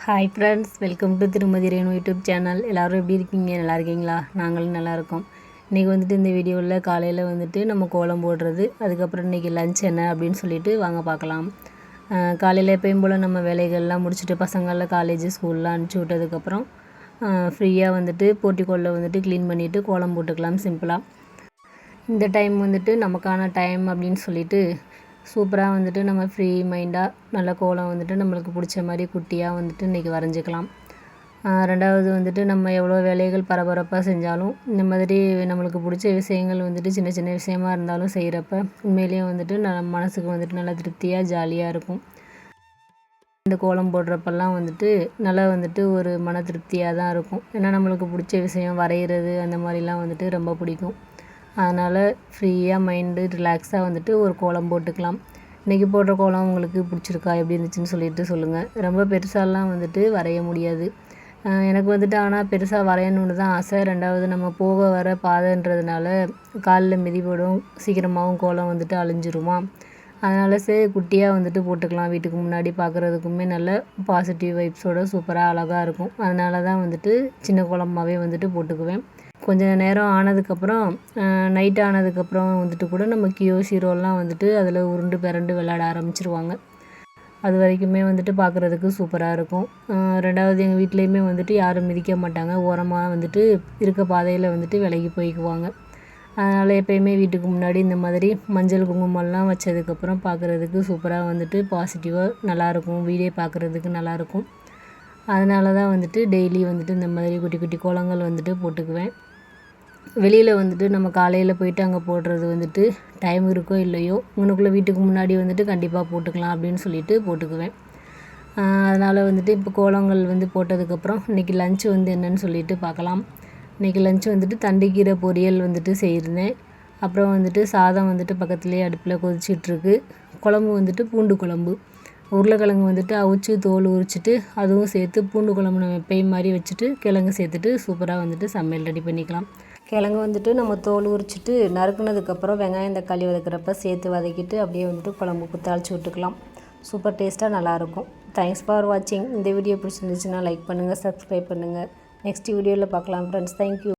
Hi friends, welcome to திருமதி Renu YouTube channel. எல்லோரும் எப்படி இருக்கீங்க? நல்லா இருக்கீங்களா? நாங்களும் நல்லாயிருக்கோம். இன்றைக்கி வந்துட்டு இந்த வீடியோவில் காலையில் வந்துட்டு நம்ம கோலம் போடுறது, அதுக்கப்புறம் இன்றைக்கி லஞ்ச் என்ன அப்படின்னு சொல்லிட்டு வாங்க பார்க்கலாம். காலையில் எப்பயும் போல் நம்ம வேலைகள்லாம் முடிச்சுட்டு பசங்களில் காலேஜ் ஸ்கூல்லாம் அனுப்பிச்சி விட்டதுக்கப்புறம் ஃப்ரீயாக வந்துட்டு போர்ட்டிக்கோலில் வந்துட்டு க்ளீன் பண்ணிவிட்டு கோலம் போட்டுக்கலாம் சிம்பிளாக. இந்த டைம் வந்துட்டு நமக்கான டைம் அப்படின்னு சொல்லிட்டு சூப்பராக வந்துட்டு நம்ம ஃப்ரீ மைண்டாக நல்ல கோலம் வந்துட்டு நம்மளுக்கு பிடிச்ச மாதிரி குட்டியாக வந்துட்டு இன்றைக்கி வரைஞ்சிக்கலாம். ரெண்டாவது வந்துட்டு நம்ம எவ்வளோ வேலைகள் பரபரப்பாக செஞ்சாலும் இந்த மாதிரி நம்மளுக்கு பிடிச்ச விஷயங்கள் வந்துட்டு சின்ன சின்ன விஷயமா இருந்தாலும் செய்கிறப்ப உண்மையிலேயே வந்துட்டு மனசுக்கு வந்துட்டு நல்லா திருப்தியாக ஜாலியாக இருக்கும். இந்த கோலம் போடுறப்பெல்லாம் வந்துட்டு நல்லா வந்துட்டு ஒரு மன திருப்தியாக தான் இருக்கும். ஏன்னா நம்மளுக்கு பிடிச்ச விஷயம் வரைகிறது அந்த மாதிரிலாம் வந்துட்டு ரொம்ப பிடிக்கும். அதனால் ஃப்ரீயாக மைண்டு ரிலாக்ஸாக வந்துட்டு ஒரு கோலம் போட்டுக்கலாம். இன்றைக்கி போடுற கோலம் உங்களுக்கு பிடிச்சிருக்கா, எப்படி இருந்துச்சுன்னு சொல்லிட்டு சொல்லுங்கள். ரொம்ப பெருசாலாம் வந்துட்டு வரைய முடியாது. எனக்கு வந்துட்டு ஆனால் பெருசாக வரையணுன்னு தான் ஆசை. ரெண்டாவது நம்ம போக வர பாதைன்றதுனால காலில் மிதிப்படும், சீக்கிரமாகவும் கோலம் வந்துட்டு அழிஞ்சிருமா. அதனால் சரி குட்டியாக வந்துட்டு போட்டுக்கலாம். வீட்டுக்கு முன்னாடி பார்க்குறதுக்குமே நல்ல பாசிட்டிவ் வைப்ஸோடு சூப்பராக அழகாக இருக்கும். அதனால தான் வந்துட்டு சின்ன கோலமாகவே வந்துட்டு போட்டுக்குவேன். கொஞ்சம் நேரம் ஆனதுக்கப்புறம் நைட் ஆனதுக்கப்புறம் வந்துட்டு கூட நம்ம கியோ ஷீரோலாம் வந்துட்டு அதில் உருண்டு பிறண்டு விளையாட ஆரம்பிச்சிருவாங்க. அது வரைக்குமே வந்துட்டு பார்க்குறதுக்கு சூப்பராக இருக்கும். ரெண்டாவது எங்கள் வீட்லேயுமே வந்துட்டு யாரும் மிதிக்க மாட்டாங்க. ஓரமாக வந்துட்டு இருக்க பாதையில் வந்துட்டு விலகி போய்க்குவாங்க. அதனால் எப்போயுமே வீட்டுக்கு முன்னாடி இந்த மாதிரி மஞ்சள் குங்குமம்லாம் வச்சதுக்கப்புறம் பார்க்குறதுக்கு சூப்பராக வந்துட்டு பாசிட்டிவாக நல்லாயிருக்கும். வீடே பார்க்குறதுக்கு நல்லாயிருக்கும். அதனால தான் வந்துட்டு டெய்லி வந்துட்டு இந்த மாதிரி குட்டி குட்டி கோலங்கள் வந்துட்டு போட்டுக்குவேன். வெளியில் வந்துட்டு நம்ம காலையில் போயிட்டு அங்கே போடுறது வந்துட்டு டைம் இருக்கோ இல்லையோ இங்கனுக்குள்ளே வீட்டுக்கு முன்னாடி வந்துட்டு கண்டிப்பாக போட்டுக்கலாம் அப்படின்னு சொல்லிட்டு போட்டுக்குவேன். அதனால் வந்துட்டு இப்போ கோலங்கள் வந்து போட்டதுக்கப்புறம் இன்றைக்கி லஞ்ச் வந்து என்னன்னு சொல்லிட்டு பார்க்கலாம். இன்றைக்கி லஞ்ச் வந்துட்டு தண்டுக்கீரை பொரியல் வந்துட்டு செய்திருந்தேன். அப்புறம் வந்துட்டு சாதம் வந்துட்டு பக்கத்துலேயே அடுப்பில் கொதிச்சிட்ருக்கு. குழம்பு வந்துட்டு பூண்டு குழம்பு, உருளைக்கிழங்கு வந்துட்டு அவிச்சு தோல் உரிச்சிட்டு அதுவும் சேர்த்து பூண்டு குழம்பு நம்ம எப்பயும் மாதிரி வச்சுட்டு கிழங்கு சேர்த்துட்டு சூப்பராக வந்துட்டு சமையல் ரெடி பண்ணிக்கலாம். கிழங்கு வந்துட்டு நம்ம தோல் உரிச்சிட்டு நறுக்குனதுக்கப்புறம் வெங்காயம் தக்காளி வதக்கிறப்ப சேர்த்து வதக்கிட்டு அப்படியே வந்துட்டு குழம்புக்கு தாளித்து விட்டுக்கலாம். சூப்பர் டேஸ்ட்டாக நல்லாயிருக்கும். தேங்க்ஸ் ஃபார் வாட்சிங். இந்த வீடியோ பிடிச்சிருந்துச்சுன்னா லைக் பண்ணுங்கள், சப்ஸ்கிரைப் பண்ணுங்கள். நெக்ஸ்ட் வீடியோவில் பார்க்கலாம் ஃப்ரெண்ட்ஸ். தேங்க்யூ.